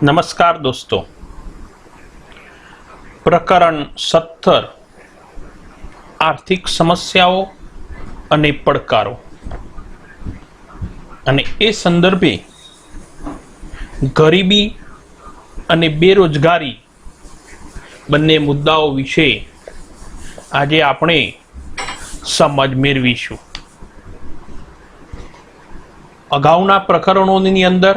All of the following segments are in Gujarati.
નમસ્કાર દોસ્તો, પ્રકરણ 17 આર્થિક સમસ્યાઓ અને પડકારો અને એ સંદર્ભે ગરીબી અને બેરોજગારી બંને મુદ્દાઓ વિશે આજે આપણે સમજ મેળવીશું. અગાઉના પ્રકરણોની અંદર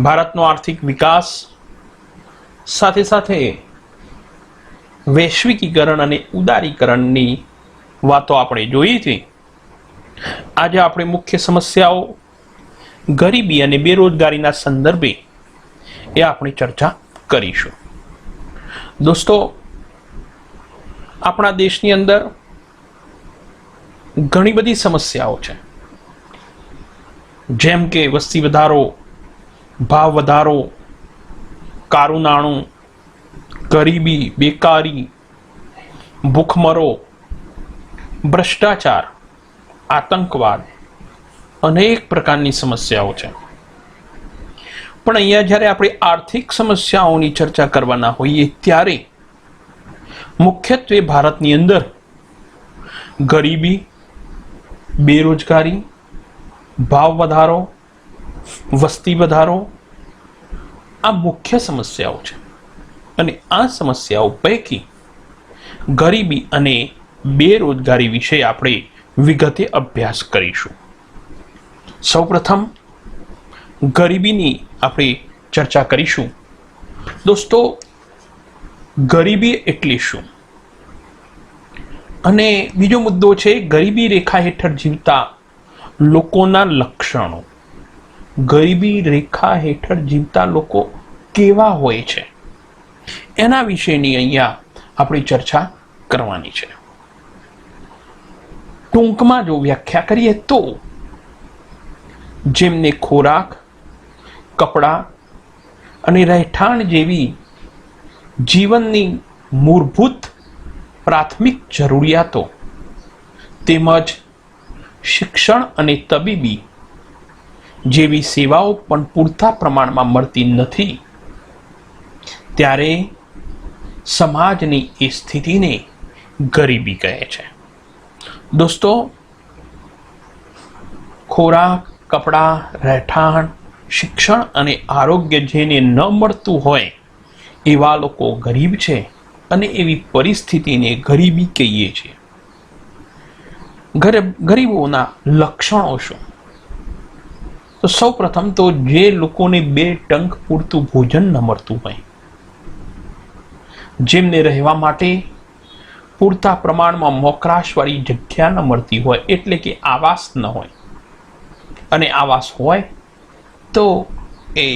ભારતનો આર્થિક વિકાસ સાથે સાથે વૈશ્વિકીકરણ અને ઉદારીકરણની વાતો આપણે જોઈ હતી. આજે આપણે મુખ્ય સમસ્યાઓ ગરીબી અને બેરોજગારીના સંદર્ભે એ આપણે ચર્ચા કરીશું. દોસ્તો, આપણા દેશની અંદર ઘણી બધી સમસ્યાઓ છે, જેમ કે વસ્તી વધારો, ભાવ વધારો, કાળું નાણું, ગરીબી, બેકારી, ભૂખમરો, ભ્રષ્ટાચાર, આતંકવાદ, અનેક પ્રકારની સમસ્યાઓ છે. પણ અહીંયા જ્યારે આપણે આર્થિક સમસ્યાઓની ચર્ચા કરવાના હોઈએ ત્યારે મુખ્યત્વે ભારતની અંદર ગરીબી, બેરોજગારી, ભાવ વધારો, વસ્તી વધારો આ મુખ્ય સમસ્યાઓ છે. અને આ સમસ્યાઓ પૈકી ગરીબી અને બેરોજગારી વિશે આપણે વિગતે અભ્યાસ કરીશું. સૌપ્રથમ ગરીબીની આપણે ચર્ચા કરીશું. દોસ્તો, ગરીબી એટલે શું? અને બીજો મુદ્દો છે ગરીબી રેખા હેઠળ જીવતા લોકોના લક્ષણો. ગરીબી રેખા હેઠળ જીવતા લોકો કેવા હોય છે એના વિશેની અહીંયા આપણે ચર્ચા કરવાની છે. ટૂંકમાં જો વ્યાખ્યા કરીએ તો જેમને ખોરાક, કપડાં અને રહેઠાણ જેવી જીવનની મૂળભૂત પ્રાથમિક જરૂરિયાતો તેમજ શિક્ષણ અને તબીબી જેવી સેવાઓ પણ પૂરતા પ્રમાણમાં મળતી નથી, ત્યારે સમાજની એ સ્થિતિને ગરીબી કહે છે. દોસ્તો, ખોરાક, કપડાં, રહેઠાણ, શિક્ષણ અને આરોગ્ય જેને ન મળતું હોય એવા લોકો ગરીબ છે અને એવી પરિસ્થિતિને ગરીબી કહીએ છીએ. ગરીબોના લક્ષણો શું? તો સૌ પ્રથમ તો જે લોકોને બે ટંક પૂરતું ભોજન ન મળતું હોય, જેમને રહેવા માટે પૂરતા પ્રમાણમાં મોકરાશવાળી જગ્યા ન મળતી હોય, એટલે કે આવાસ ન હોય, અને આવાસ હોય તો એ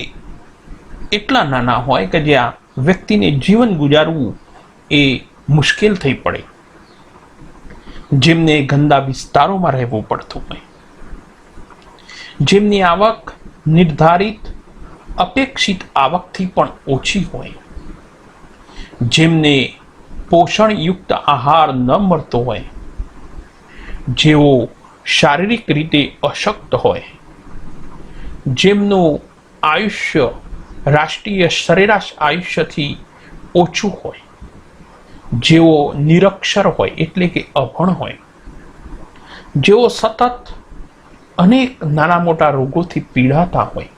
એટલા નાના હોય કે જ્યાં વ્યક્તિને જીવન ગુજારવું એ મુશ્કેલ થઈ પડે, જેમને ગંદા વિસ્તારોમાં રહેવું પડતું હોય, જેમની આવક નિર્ધારિત અપેક્ષિત આવકથી પણ ઓછી હોય, જેમને પોષણયુક્ત આહાર ન મળતો હોય, જેઓ શારીરિક રીતે અશક્ત હોય, જેમનું આયુષ્ય રાષ્ટ્રીય સરેરાશ આયુષ્યથી ઓછું હોય, જેઓ નિરક્ષર હોય એટલે કે અભણ હોય, જેઓ સતત અનેક નાના મોટા રોગોથી પીડાતા હોય,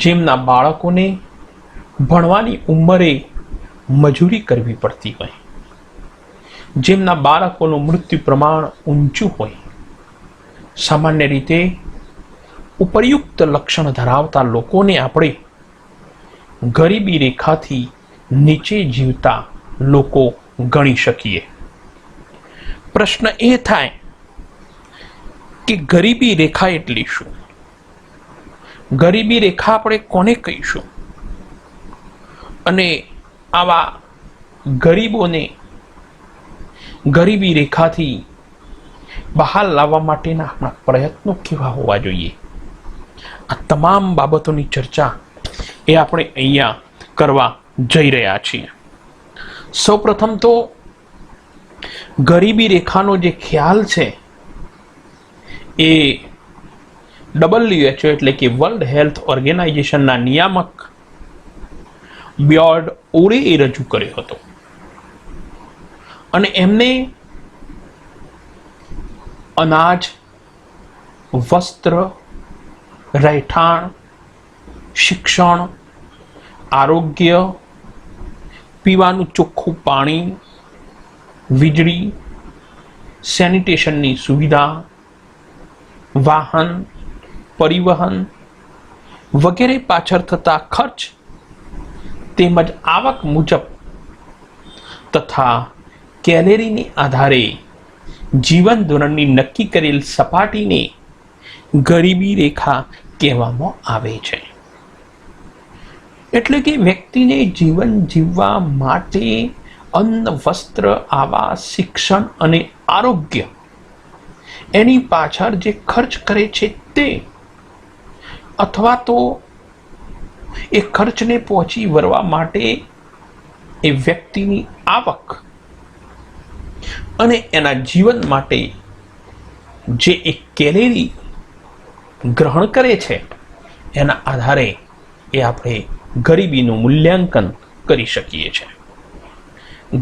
જેમના બાળકોને ભણવાની ઉંમરે મજૂરી કરવી પડતી હોય, જેમના બાળકોનું મૃત્યુ પ્રમાણ ઊંચું હોય, સામાન્ય રીતે ઉપયુક્ત લક્ષણ ધરાવતા લોકોને આપણે ગરીબી રેખાથી નીચે જીવતા લોકો ગણી શકીએ. પ્રશ્ન એ થાય કે ગરીબી રેખા એટલે શું? ગરીબી રેખા આપણે કોને કહીશું? અને આવા ગરીબોને ગરીબી રેખાથી બહાર લાવવા માટેના આપણા પ્રયત્નો કેવા હોવા જોઈએ? આ તમામ બાબતોની ચર્ચા એ આપણે અહીંયા કરવા જઈ રહ્યા છીએ. સૌપ્રથમ તો ગરીબી રેખાનો જે ખ્યાલ છે એ WHO એટલે કે વર્લ્ડ હેલ્થ ઓર્ગેનાઇઝેશનના નિયામક બ્યોર્ડ ઓરેએ રજૂ કર્યો હતો અને એમને અનાજ, વસ્ત્ર, રહેઠાણ, શિક્ષણ, આરોગ્ય, પીવાનું ચોખ્ખું પાણી, વીજળી, સેનિટેશનની સુવિધા, વાહન, પરિવહન વગેરે પાછળ થતા ખર્ચ તેમજ આવક મુજબ તથા કેલેરીની આધારે જીવન ધોરણની નક્કી કરેલ સપાટીને ગરીબી રેખા કહેવામાં આવે છે. એટલે કે વ્યક્તિને જીવન જીવવા માટે અન્ન, વસ્ત્ર, આવાસ, શિક્ષણ અને આરોગ્ય એની પાછળ જે ખર્ચ કરે છે તે, અથવા તો એ ખર્ચને પહોંચી વળવા માટે એ વ્યક્તિની આવક અને એના જીવન માટે જે એક કેલેરી ગ્રહણ કરે છે એના આધારે એ આપણે ગરીબીનું મૂલ્યાંકન કરી શકીએ છીએ.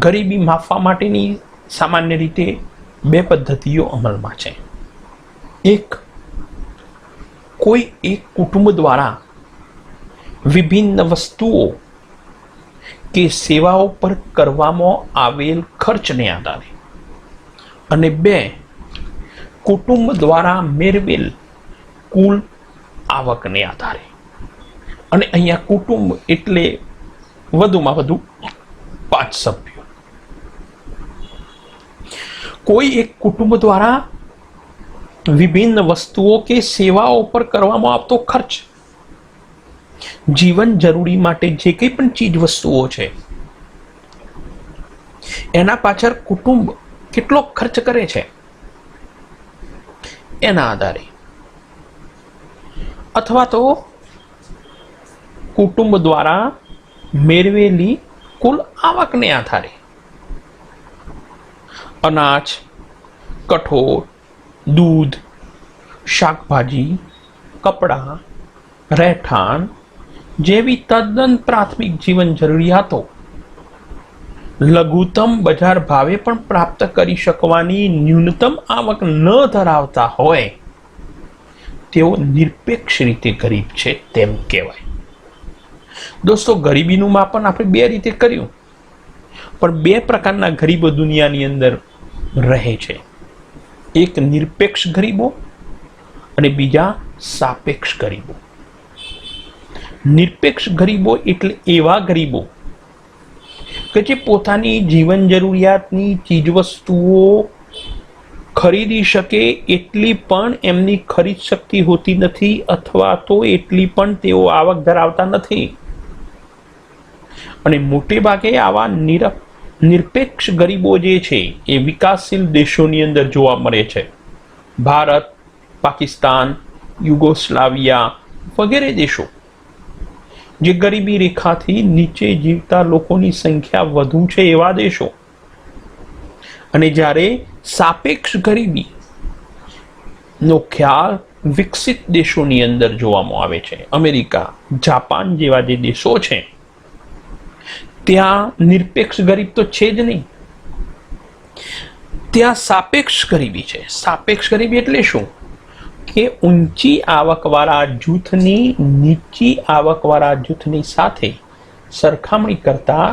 ગરીબી માપવા માટેની સામાન્ય રીતે બે પદ્ધતિઓ અમલમાં છે. એક, કોઈ એક કુટુંબ દ્વારા વિભિન્ન વસ્તુઓ કે સેવાઓ પર કરવામાં આવેલ ખર્ચને આધારે, અને બે, કુટુંબ દ્વારા મેળવેલ કુલ આવકને આધારે. અને અહીંયા કુટુંબ એટલે વધુમાં વધુ 5 સભ્યો. કોઈ એક કુટુંબ દ્વારા વિભિન્ન વસ્તુઓ કે સેવાઓ પર કરવામાં આવતો ખર્ચ, જીવન જરૂરી માટે જે કંઈ પણ ચીજ વસ્તુઓ છે એના પાછળ કુટુંબ કેટલો ખર્ચ કરે છે એના આધારે, અથવા તો કુટુંબ દ્વારા મેળવેલી કુલ આવકને આધારે અનાજ, કઠોળ, દૂધ, શાકભાજી, કપડાં, રહેઠાણ જેવી તદ્દન પ્રાથમિક જીવન જરૂરિયાતો લઘુત્તમ બજાર ભાવે પણ પ્રાપ્ત કરી શકવાની ન્યૂનતમ આવક ન ધરાવતા હોય તેઓ નિરપેક્ષ રીતે ગરીબ છે તેમ કહેવાય. દોસ્તો, ગરીબીનું માપન આપણે બે રીતે કર્યું, પણ બે પ્રકારના ગરીબો દુનિયાની અંદર રહે છે. એક નિરપેક્ષ ગરીબો અને બીજા સાપેક્ષ ગરીબો. નિરપેક્ષ ગરીબો એટલે એવા ગરીબો કે જે પોતાની જીવન જરૂરિયાતની ચીજવસ્તુઓ ખરીદી શકે એટલી પણ એમની ખરીદ શક્તિ હોતી નથી, અથવા તો એટલી પણ તેઓ આવક ધરાવતા નથી. અને મોટે ભાગે આવા નિરપેક્ષ ગરીબો જે છે એ વિકાસશીલ દેશોની અંદર જોવા મળે છે. ભારત, પાકિસ્તાન, યુગોસ્લાવિયા વગેરે દેશો જે ગરીબી રેખાથી નીચે જીવતા લોકોની સંખ્યા વધુ છે એવા દેશો. અને જ્યારે સાપેક્ષ ગરીબી નો ખ્યાલ વિકસિત દેશોની અંદર જોવામાં આવે છે, અમેરિકા, જાપાન જેવા જે દેશો છે ત્યાં નિરપેક્ષ ગરીબ તો છે જ નહીં, ત્યાં સાપેક્ષ ગરીબી છે. સાપેક્ષ ગરીબી એટલે શું કે ઊંચી આવકવાળા જૂથની નીચી આવકવાળા જૂથની સાથે સરખામણી કરતા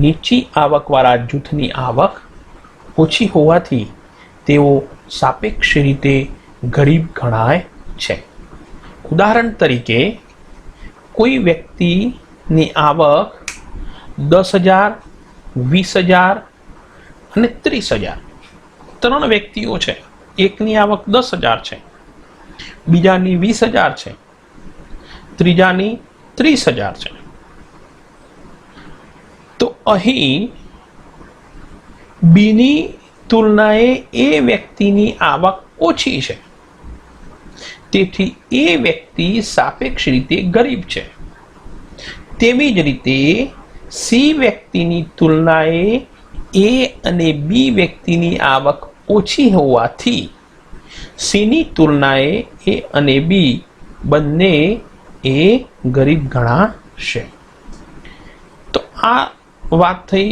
નીચી આવકવાળા જૂથની આવક ઓછી હોવાથી તેઓ સાપેક્ષ રીતે ગરીબ ગણાય છે. ઉદાહરણ તરીકે, કોઈ વ્યક્તિની આવક 10,000, 20,000 અને 30,000, 3 વ્યક્તિઓ છે. એકની આવક 10,000 છે, બીજાની 20,000 છે, ત્રીજાની 30,000 છે. તો અહીં બીની તુલનાએ એ વ્યક્તિની આવક ઓછી છે, તેથી એ વ્યક્તિ સાપેક્ષ રીતે ગરીબ છે. તેવી જ રીતે સી વ્યક્તિની તુલનાએ એ અને બી વ્યક્તિની આવક ઓછી હોવાથી સીની તુલનાએ એ અને બી બંને એ ગરીબ ગણાશે. તો આ વાત થઈ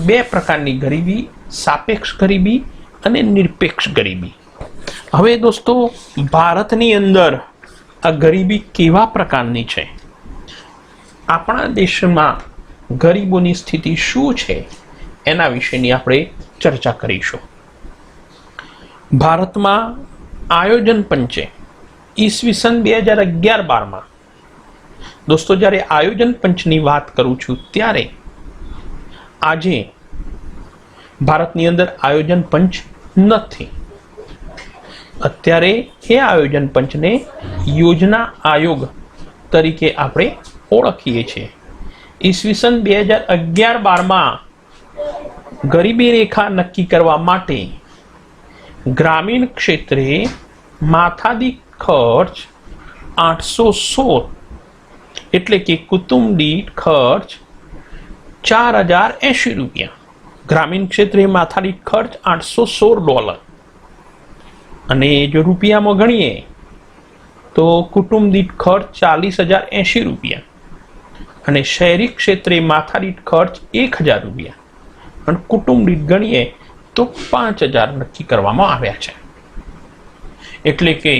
બે પ્રકારની ગરીબી, સાપેક્ષ ગરીબી અને નિરપેક્ષ ગરીબી. હવે દોસ્તો, ભારતની અંદર આ ગરીબી કેવા પ્રકારની છે, આપણા દેશમાં ગરીબોની સ્થિતિ શું છે, એના વિશેની આપણે ચર્ચા કરીશું. ભારતમાં આયોજન પંચે ઈસવીસન 2011-12 દોસ્તો, જ્યારે આયોજન પંચની વાત કરું છું ત્યારે આજે ભારતની અંદર આયોજન પંચ નથી. અત્યારે એ આયોજન પંચને યોજના આયોગ તરીકે આપણે ઓળખીએ છીએ. ઈસવીસન 2011-12 ગરીબી રેખા નક્કી કરવા માટે ગ્રામીણ ક્ષેત્રે માથાદીઠ ખર્ચ 816 એટલે કે કુટુંબ દીઠ ખર્ચ $4080. ગ્રામીણ ક્ષેત્રે માથાદીઠ ખર્ચ $816 અને જો રૂપિયામાં ગણીએ તો કુટુંબ દીઠ ખર્ચ $40,080 અને શહેરી ક્ષેત્રે માથાદીઠ ખર્ચ $1000 અને કુટુંબ દીઠ ગણીએ તો 5000 નક્કી કરવામાં આવ્યા છે. એટલે કે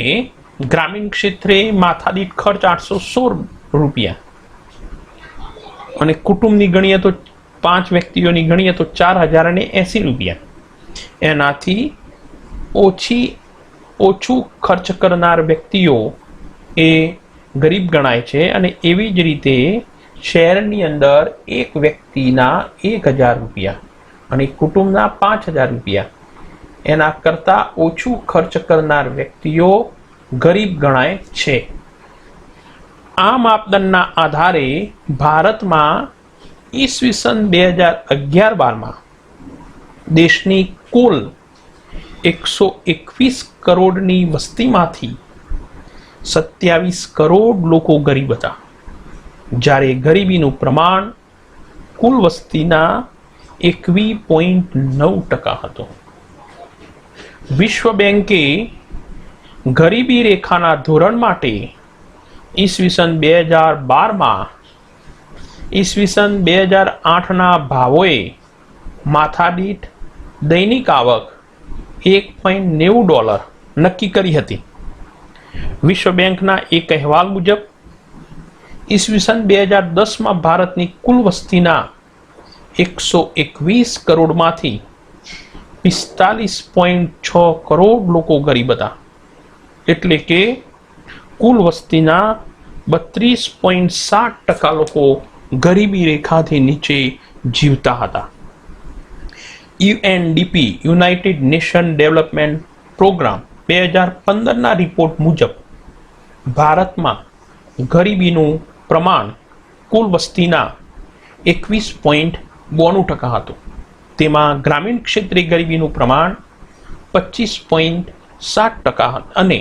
ગ્રામીણ ક્ષેત્રે માથાદીઠ ખર્ચ $816 અને કુટુંબની ગણીએ તો 5 વ્યક્તિઓની ગણીએ તો $4080. એનાથી ઓછું ખર્ચ કરનાર વ્યક્તિઓ એ ગરીબ ગણાય છે. અને એવી જ રીતે શહેરની અંદર એક વ્યક્તિના $1000 અને કુટુંબના $5000 એના કરતાં ઓછું ખર્ચ કરનાર વ્યક્તિઓ ગરીબ ગણાય છે. આ માપદંડના આધારે ભારતમાં ઈસવીસન 2011-12 દેશની કુલ 121 કરોડની વસ્તીમાંથી 27 કરોડ લોકો ગરીબ હતા, જ્યારે ગરીબીનું પ્રમાણ કુલ વસ્તીના 21.9% હતું. વિશ્વ બેંકે ગરીબી રેખાના ધોરણ માટે ઈસવીસન 2012 ઈસવીસન 2008ના ભાવોએ માથાદીઠ દૈનિક આવક $1.90 નક્કી કરી હતી. વિશ્વ બેંકના એક અહેવાલ મુજબ ઈસવીસન 2010માં ભારતની કુલ વસ્તીના 121 કરોડમાંથી 45.6 કરોડ લોકો ગરીબ હતા. એટલે કે કુલ વસ્તીના 32.7% લોકો ગરીબી રેખાથી નીચે જીવતા હતા. UNDP united nation development programme 2015ના રિપોર્ટ મુજબ ભારતમાં ગરીબીનું પ્રમાણ કુલ વસ્તીના 21.92% હતું. તેમાં ગ્રામીણ ક્ષેત્રે ગરીબીનું પ્રમાણ 25.7% અને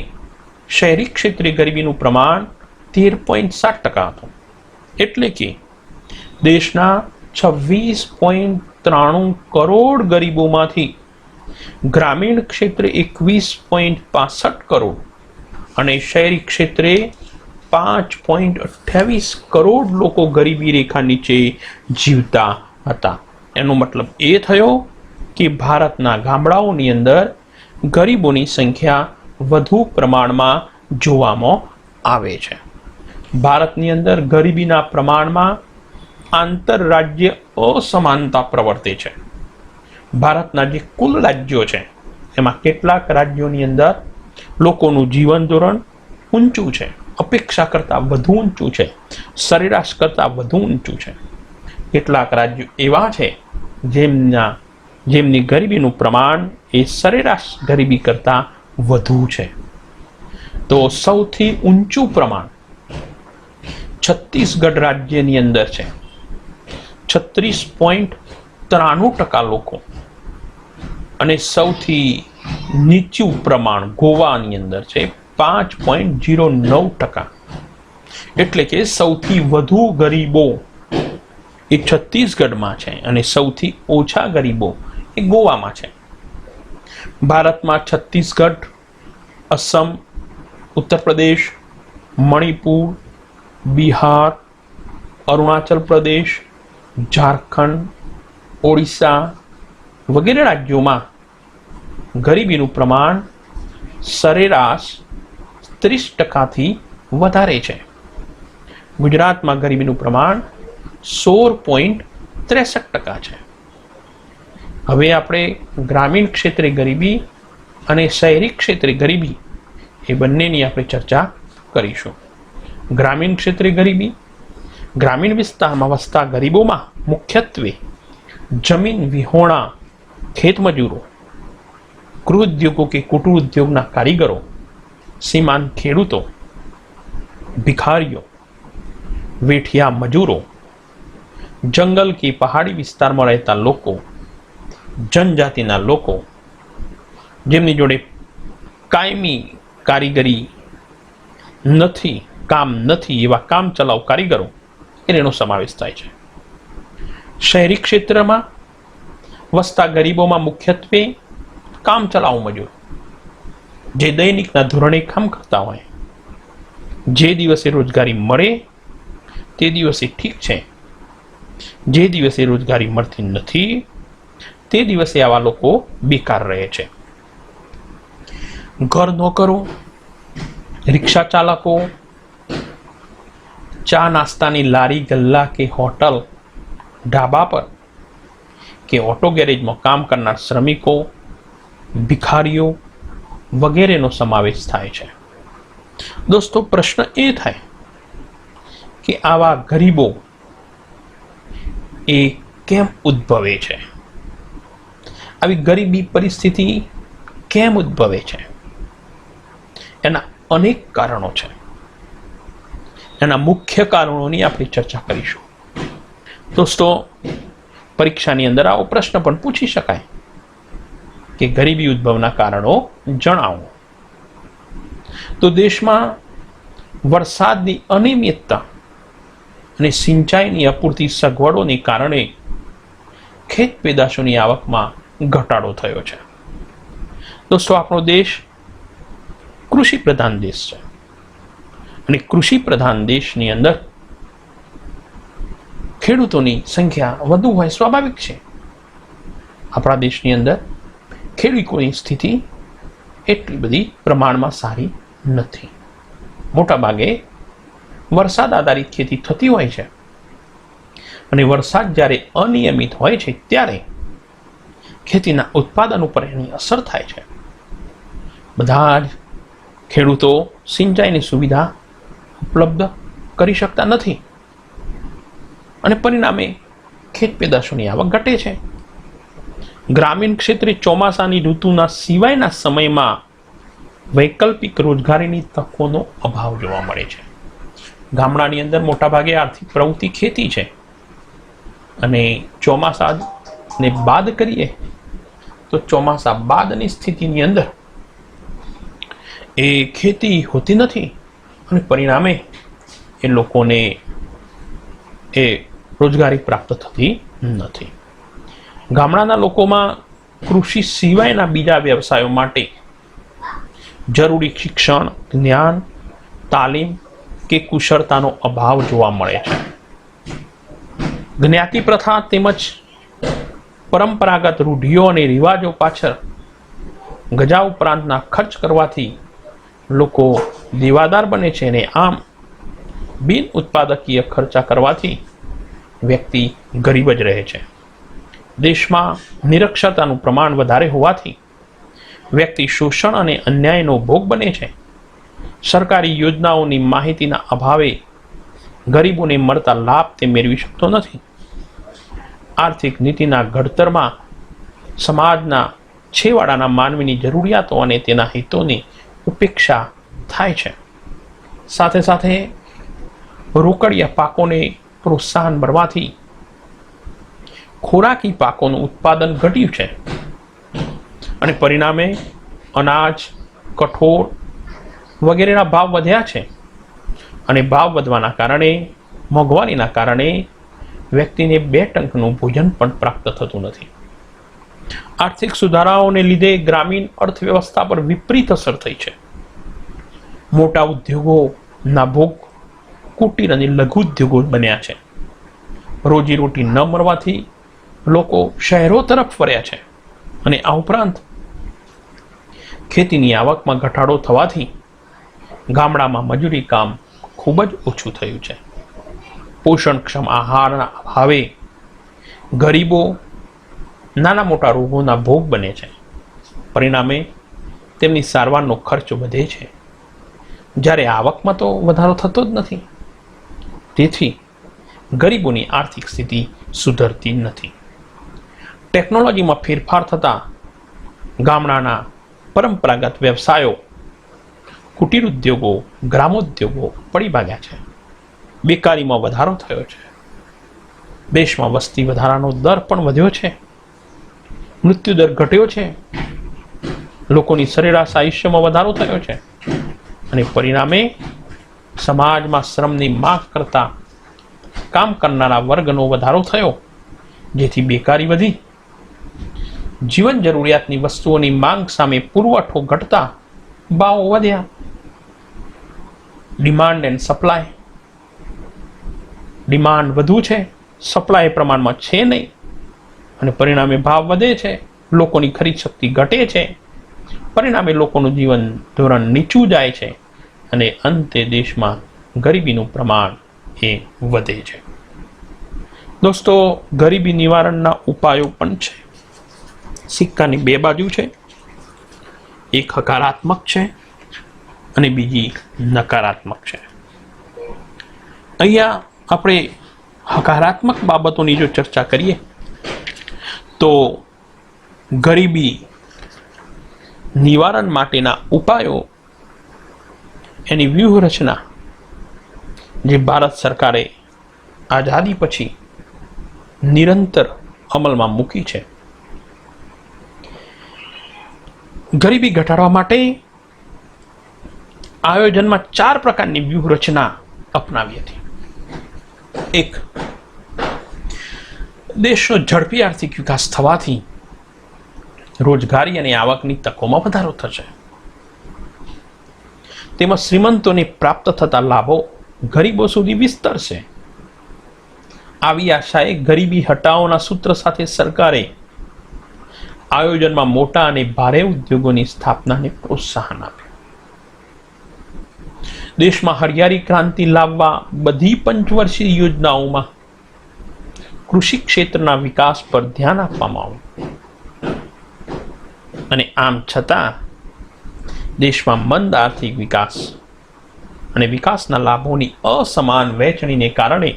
શહેરી ક્ષેત્રે ગરીબીનું પ્રમાણ 13.7% હતું. એટલે કે દેશના 26.93 કરોડ ગરીબોમાંથી ગ્રામીણ ક્ષેત્રે 21.65 કરોડ અને શહેરી ક્ષેત્રે 5.28 કરોડ લોકો ગરીબી રેખા નીચે જીવતા હતા. એનો મતલબ એ થયો કે ભારતના ગામડાઓની અંદર ગરીબોની સંખ્યા વધુ પ્રમાણમાં જોવામાં આવે છે. ભારતની અંદર ગરીબીના પ્રમાણમાં આંતરરાજ્ય અસમાનતા પ્રવર્તે છે. ભારતના જે કુલ રાજ્યો છે એમાં કેટલાક રાજ્યોની અંદર લોકોનું જીવન ધોરણ ઊંચું છે, અપેક્ષા કરતાં વધુ ઊંચું છે, સરેરાશ કરતાં વધુ ઊંચું છે. કેટલાક રાજ્યો એવા છે જેમની ગરીબીનું પ્રમાણ એ સરેરાશ ગરીબી કરતાં વધુ છે. તો સૌથી ઊંચું પ્રમાણ છત્તીસગઢ રાજ્યની અંદર છે. 36.93% લોકો અને સૌથી નીચું પ્રમાણ ગોવાની અંદર છે 5.09%. એટલે કે સૌથી વધુ ગરીબો એ છત્તીસગઢમાં છે અને સૌથી ઓછા ગરીબો એ ગોવામાં છે. ભારતમાં છત્તીસગઢ असम, उत्तर प्रदेश, मणिपुर, बिहार, अरुणाचल प्रदेश, झारखंड, ओडिशा વગેરે રાજ્યોમાં ગરીબીનું પ્રમાણ સરેરાશ 30%થી વધારે છે. ગુજરાતમાં ગરીબીનું પ્રમાણ 16.63% છે. હવે આપણે ગ્રામીણ ક્ષેત્રે ગરીબી અને શહેરી ક્ષેત્રે ગરીબી એ બંનેની આપણે ચર્ચા કરીશું. ગ્રામીણ ક્ષેત્રે ગરીબી, ગ્રામીણ વિસ્તારમાં વસતા ગરીબોમાં મુખ્યત્વે જમીન વિહોણા ખેતમજૂરો, ગૃહ ઉદ્યોગો કે કુટીર ઉદ્યોગના કારીગરો, સીમાંત ખેડૂતો, ભિખારીઓ, વેઠિયા મજૂરો, જંગલ કે પહાડી વિસ્તારમાં રહેતા લોકો, જનજાતિના લોકો જેમની જોડે કાયમી કારીગરી નથી, કામ નથી, એવા કામ ચલાઉ કારીગરો એનો સમાવેશ થાય છે. શહેરી ક્ષેત્રમાં વસતા ગરીબોમાં મુખ્યત્વે કામ ચલાઉ મજૂર, જે દૈનિકના ધોરણે કામ કરતા હોય, જે દિવસે રોજગારી મળે તે દિવસે ઠીક છે, જે દિવસે રોજગારી મળતી નથી તે દિવસે આવા લોકો બેકાર રહે છે. ઘર નોકરો, રિક્ષા ચાલકો, ચા નાસ્તાની લારી ગલ્લા કે હોટલ, ઢાબા પર કે ઓટો ગેરેજમાં કામ કરનાર શ્રમિકો, ભિખારીઓ વગેરેનો સમાવેશ થાય છે. દોસ્તો, પ્રશ્ન એ થાય કે આવા ગરીબો એ કેમ ઉદ્ભવે છે? આવી ગરીબી પરિસ્થિતિ કેમ ઉદ્ભવે છે? એના અનેક કારણો છે. એના મુખ્ય કારણોની આપણે ચર્ચા કરીશું. દોસ્તો, પરીક્ષાની અંદર આવો પ્રશ્ન પણ પૂછી શકાય કે ગરીબી ઉદ્ભવના કારણો જણાવો. તો દેશમાં વરસાદની અનિયમિતતા અને સિંચાઈની અપૂરતી સગવડોને કારણે ખેત પેદાશોની આવકમાં ઘટાડો થયો છે. દોસ્તો, આપણો દેશ કૃષિ પ્રધાન દેશ છે અને કૃષિ પ્રધાન દેશની અંદર ખેડૂતોની સંખ્યા વધુ હોય સ્વાભાવિક છે. આપણા દેશની અંદર ખેડૂતોની સ્થિતિ એટલી બધી પ્રમાણમાં સારી નથી. મોટા ભાગે વરસાદ આધારિત ખેતી થતી હોય છે અને વરસાદ જ્યારે અનિયમિત હોય છે ત્યારે ખેતીના ઉત્પાદન ઉપર એની અસર થાય છે. બધા જ ખેડૂતો સિંચાઈની સુવિધા ઉપલબ્ધ કરી શકતા નથી અને પરિણામે ખેત પેદાશોની આવક ઘટે છે. ગ્રામીણ ક્ષેત્રે ચોમાસાની ઋતુના સિવાયના સમયમાં વૈકલ્પિક રોજગારીની તકોનો અભાવ જોવા મળે છે. ગામડાની અંદર મોટાભાગે આર્થિક પ્રવૃત્તિ ખેતી છે અને ચોમાસાને બાદ કરીએ તો ચોમાસા બાદની સ્થિતિની અંદર એ ખેતી હોતી નથી અને પરિણામે એ લોકોને એ રોજગારી પ્રાપ્ત થતી નથી. ગામડાના લોકોમાં કૃષિ સિવાયના બીજા વ્યવસાયો માટે જરૂરી શિક્ષણ, જ્ઞાન, તાલીમ કે કુશળતાનો અભાવ જોવા મળે છે. જ્ઞાતિ પ્રથા તેમજ પરંપરાગત રૂઢિઓ અને રિવાજો પાછળ ગજા ઉપરાંતના ખર્ચ કરવાથી લોકો દેવાદાર બને છે અને આમ બિન ઉત્પાદકીય ખર્ચા કરવાથી વ્યક્તિ ગરીબ જ રહે છે. દેશમાં નિરક્ષરતાનું પ્રમાણ વધારે હોવાથી વ્યક્તિ શોષણ અને અન્યાયનો ભોગ બને છે. સરકારી યોજનાઓની માહિતીના અભાવે ગરીબોને મળતા લાભ તે મેળવી શકતો નથી. આર્થિક નીતિના ઘડતરમાં સમાજના છેવાડાના માનવીની જરૂરિયાતો અને તેના હિતોની ઉપેક્ષા થાય છે. સાથે સાથે રોકડિયા પાકોને પ્રોત્સાહન મળવાથી ખોરાકી પાકોનું ઉત્પાદન ઘટ્યું છે અને પરિણામે અનાજ, કઠોળ વગેરેના ભાવ વધ્યા છે અને ભાવ વધવાના કારણે, મોંઘવારીના કારણે વ્યક્તિને 2 ટંકનું ભોજન પણ પ્રાપ્ત થતું નથી. આર્થિક સુધારાઓને લીધે ગ્રામીણ અર્થવ્યવસ્થા પર વિપરીત અસર થઈ છે. મોટા ઉદ્યોગોના ભોગ કુટીર અને લઘુ ઉદ્યોગો બન્યા છે. રોજીરોટી ન મળવાથી લોકો શહેરો તરફ ફર્યા છે અને આ ઉપરાંત ખેતીની આવકમાં ઘટાડો થવાથી ગામડામાં મજૂરી કામ ખૂબ જ ઓછું થયું છે. પોષણક્ષમ આહારના અભાવે ગરીબો નાના મોટા રોગોના ભોગ બને છે. પરિણામે તેમની સારવારનો ખર્ચ વધે છે, જ્યારે આવકમાં તો વધારો થતો જ નથી. તેથી ગરીબોની આર્થિક સ્થિતિ સુધરતી નથી. ટેકનોલોજીમાં ફેરફાર થતાં ગામડાના પરંપરાગત વ્યવસાયો, કુટીર ઉદ્યોગો, ગ્રામોદ્યોગો પડી ભાગ્યા છે. બેકારીમાં વધારો થયો છે. દેશમાં વસ્તી વધારાનો દર પણ વધ્યો છે. મૃત્યુદર ઘટ્યો છે. લોકોની સરેરાશ આયુષ્યમાં વધારો થયો છે અને પરિણામે સમાજમાં શ્રમની માંગ કરતા કામ કરનારા વર્ગનો વધારો થયો, જેથી બેકારી વધી. જીવન જરૂરિયાતની વસ્તુઓની માંગ સામે પુરવઠો ઘટતા ભાવો વધ્યા. Demand and supply. ડિમાન્ડ વધુ છે, સપ્લાય પ્રમાણમાં છે નહીં અને પરિણામે ભાવ વધે છે. લોકોની ખરીદ શક્તિ ઘટે છે. પરિણામે લોકોનું જીવન ધોરણ નીચું જાય છે અને અંતે દેશમાં ગરીબીનું પ્રમાણ એ વધે છે. દોસ્તો, ગરીબી નિવારણના ઉપાયો પણ છે. સિક્કાની બે બાજુ છે. એક હકારાત્મક છે અને બીજી નકારાત્મક છે. અહીંયા આપણે હકારાત્મક બાબતોની જો ચર્ચા કરીએ તો ગરીબી નિવારણ માટેના ઉપાયો, એની વ્યૂહરચના જે ભારત સરકારે આઝાદી પછી નિરંતર અમલમાં મૂકી છે. ગરીબી ઘટાડવા માટે આયોજનમાં 4 પ્રકારની વ્યૂહરચના અપનાવી હતી. એક, દેશનો ઝડપી આર્થિક વિકાસ થવાથી રોજગારી અને આવકની તકોમાં વધારો થશે. તેમાં શ્રીમંતોને પ્રાપ્ત થતા લાભો ગરીબો સુધી વિસ્તરશે. આવી આશાએ ગરીબી હટાવોના સૂત્ર સાથે સરકારે આયોજનમાં મોટા અને ભારે ઉદ્યોગોની સ્થાપનાને પ્રોત્સાહન આપ્યું. દેશમાં હરિયાળી ક્રાંતિ લાવવા બધી પંચવર્ષીય યોજનાઓમાં કૃષિ ક્ષેત્રના વિકાસ પર ધ્યાન આપવામાં આવ્યું. અને આમ છતાં દેશમાં મંદ આર્થિક વિકાસ અને વિકાસના લાભોની અસમાન વહેંચણીને કારણે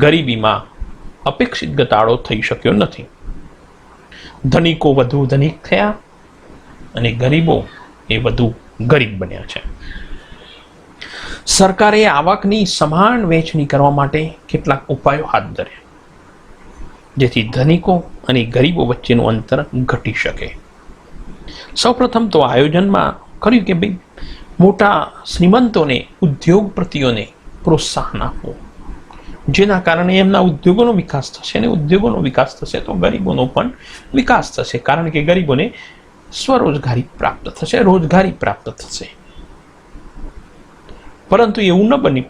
ગરીબીમાં અપેક્ષિત ઘટાડો થઈ શક્યો નથી. ધનિકો વધુ ધનિક થયા અને ગરીબો એ વધુ ગરીબ બન્યા છે. સરકારે આવકની સમાન વહેંચણી કરવા માટે કેટલાક ઉપાયો હાથ ધર્યા, જેથી ધનિકો અને ગરીબો વચ્ચેનું અંતર ઘટી શકે. સૌપ્રથમ તો આયોજનમાં કર્યું કે ભાઈ મોટા શ્રીમંતોને, ઉદ્યોગપતિઓને પ્રોત્સાહન આપવું, જેના કારણે એમના ઉદ્યોગોનો વિકાસ થશે અને ઉદ્યોગોનો વિકાસ થશે તો ગરીબોનો પણ વિકાસ થશે, કારણ કે ગરીબોને સ્વરોજગારી પ્રાપ્ત થશે, રોજગારી પ્રાપ્ત થશે. પરંતુ એવું ન બન્યું.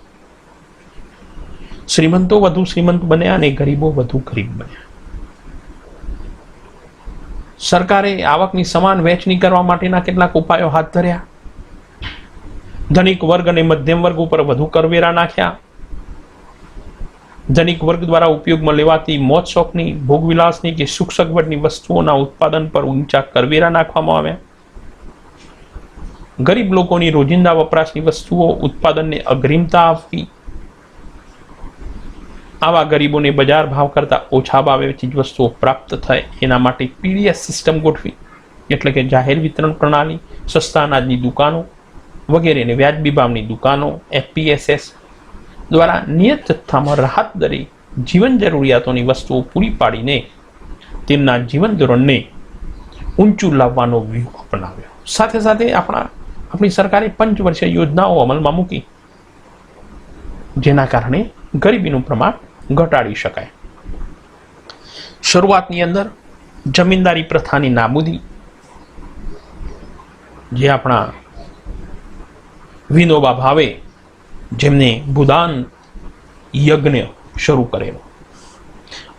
શ્રીમંતો વધુ શ્રીમંત બન્યા અને ગરીબો વધુ ગરીબ બન્યા. સરકારે આવકની સમાન વહેંચણી કરવા માટેના કેટલાક ઉપાયો હાથ ધર્યા. ધનિક વર્ગ અને મધ્યમ વર્ગ ઉપર વધુ કરવેરા નાખ્યા. ધનિક વર્ગ દ્વારા ઉપયોગમાં લેવાતી મોજ શોખની, ભોગવિલાસની કે સુખ સગવડની વસ્તુઓના ઉત્પાદન પર ઊંચા કરવેરા નાખવામાં આવ્યા. ગરીબ લોકોની રોજિંદા વપરાશની વસ્તુઓ ઉત્પાદનને અગ્રિમતા આપવી. આવા ગરીબોને બજાર ભાવ કરતાં ઓછા ભાવે ચીજવસ્તુઓ પ્રાપ્ત થાય એના માટે પીડીએસ સિસ્ટમ ગોઠવી, એટલે કે જાહેર વિતરણ પ્રણાલી, સસ્તા અનાજની દુકાનો વગેરેને વ્યાજબી ભાવની દુકાનો એફપીએસએસ દ્વારા નિયત જથ્થામાં રાહત દરે જીવન જરૂરિયાતોની વસ્તુઓ પૂરી પાડીને તેમના જીવન ધોરણને ઊંચું લાવવાનો વ્યૂહ અપનાવ્યો. સાથે સાથે આપણી સરકારે પંચવર્ષીય યોજનાઓ અમલમાં મૂકી, જેના કારણે ગરીબીનું પ્રમાણ ઘટાડી શકાય. શરૂઆતની અંદર જમીનદારી પ્રથાની નાબૂદી, જે આપણા વિનોબા ભાવે જેમને ભૂદાન યજ્ઞ શરૂ કરેલો,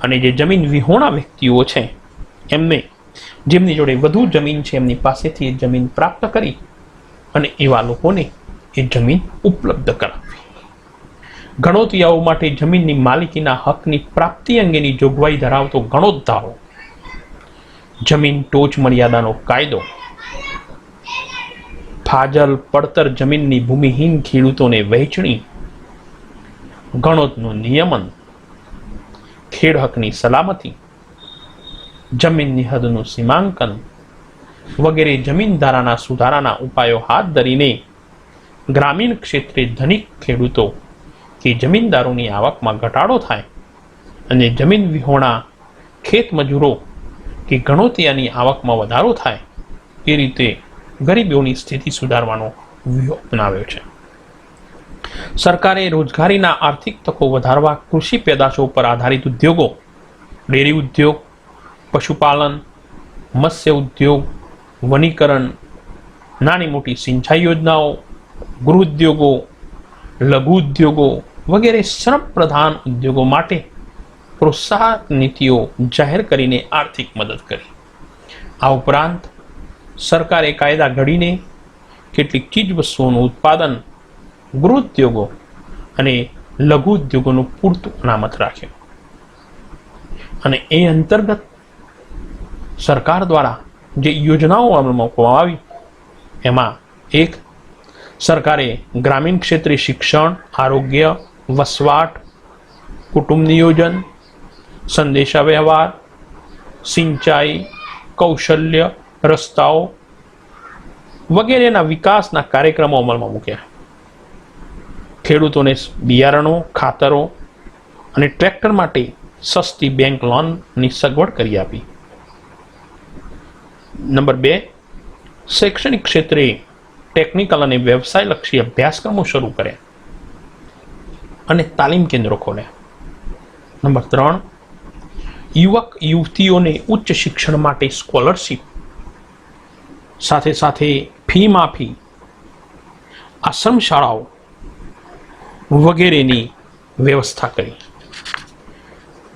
અને જે જમીન વિહોણા વ્યક્તિઓ છે એમને જેમની જોડે વધુ જમીન છે એમની પાસેથી એ જમીન પ્રાપ્ત કરી અને એવા લોકોને એ જમીન ઉપલબ્ધ કરાવી. ગણોતિયાઓ માટે જમીનની માલિકીના હકની પ્રાપ્તિ અંગેની જોગવાઈ ધરાવતો ગણોત ધારો, જમીન ટોચ મર્યાદાનો કાયદો, ફાજલ પડતર જમીનની ભૂમિહીન ખેડૂતોને વહેંચણી, ગણોતનું નિયમન, ખેડ હકની સલામતી, જમીનની હદનું સીમાંકન વગેરે જમીનધારાના સુધારાના ઉપાયો હાથ ધરીને ગ્રામીણ ક્ષેત્રે ધનિક ખેડૂતો કે જમીનદારોની આવકમાં ઘટાડો થાય અને જમીન વિહોણા ખેત મજૂરો કે ગણોતિયાની આવકમાં વધારો થાય એ રીતે ગરીબોની સ્થિતિ સુધારવાનો વ્યૂહ અપનાવ્યો છે. સરકારે રોજગારીના આર્થિક તકો વધારવા કૃષિ પેદાશો પર આધારિત ઉદ્યોગો, ડેરી ઉદ્યોગ, પશુપાલન, મત્સ્ય ઉદ્યોગ, વનીકરણ, નાની મોટી સિંચાઈ યોજનાઓ, ગૃહ ઉદ્યોગો, લઘુ ઉદ્યોગો વગેરે શ્રમ પ્રધાન ઉદ્યોગો માટે પ્રોત્સાહક નીતિઓ જાહેર કરીને આર્થિક મદદ કરી. આ ઉપરાંત સરકારે કાયદા ઘડીને કેટલીક ચીજ વસ્તુઓનું ઉત્પાદન, ગૃહ ઉદ્યોગો અને લઘુ ઉદ્યોગોનું પૂરતું અનામત રાખ્યું. અને એ અંતર્ગત સરકાર દ્વારા જે યોજનાઓ અમલમાં મૂકવામાં આવી એમાં એક, સરકારે ગ્રામીણ ક્ષેત્રે શિક્ષણ, આરોગ્ય, વસવાટ, કુટુંબ નિયોજન, સંદેશા વ્યવહાર, સિંચાઈ, કૌશલ્ય, રસ્તાઓ વગેરેના વિકાસના કાર્યક્રમો અમલમાં મૂક્યા. ખેડૂતોને બિયારણો, ખાતરો અને ટ્રેક્ટર માટે સસ્તી બેંક લોનની સગવડ કરી આપી. નંબર 2, શૈક્ષણિક ક્ષેત્રે ટેકનિકલ અને વ્યવસાયલક્ષી અભ્યાસક્રમો શરૂ કર્યા અને તાલીમ કેન્દ્રો ખોલ્યા. નંબર 3, યુવક યુવતીઓને ઉચ્ચ શિક્ષણ માટે સ્કોલરશીપ, સાથે સાથે ફી માફી, આશ્રમ શાળાઓ વગેરેની વ્યવસ્થા કરી.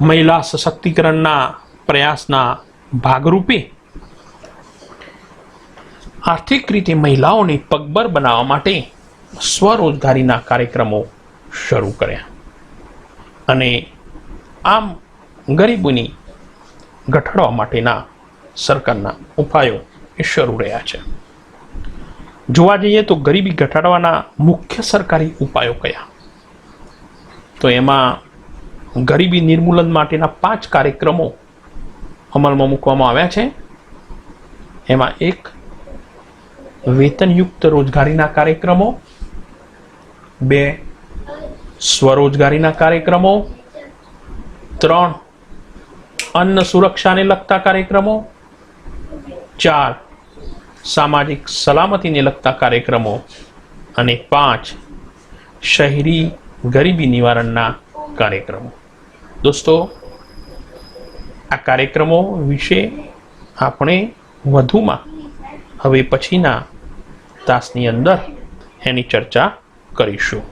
મહિલા સશક્તિકરણના પ્રયાસના ભાગરૂપે આર્થિક રીતે મહિલાઓને પગભર બનાવવા માટે સ્વરોજગારીના કાર્યક્રમો શરૂ કર્યા અને આમ ગરીબીની ઘટાડવા માટેના સરકારના ઉપાયો એ શરૂ રહ્યા છે. જોવા જઈએ તો ગરીબી ઘટાડવાના મુખ્ય સરકારી ઉપાયો કયા? તો એમાં ગરીબી નિર્મૂલન માટેના 5 કાર્યક્રમો અમલમાં મૂકવામાં આવ્યા છે. એમાં 1, વેતનયુક્ત રોજગારીના કાર્યક્રમો, 2, સ્વરોજગારીના કાર્યક્રમો, 3, અન્ન સુરક્ષાને લગતા કાર્યક્રમો, 4, સામાજિક સલામતીને લગતા કાર્યક્રમો અને 5, શહેરી ગરીબી નિવારણના કાર્યક્રમો. દોસ્તો, આ કાર્યક્રમો વિશે આપણે વધુમાં હવે પછીના તાસની અંદર એની ચર્ચા કરીશું.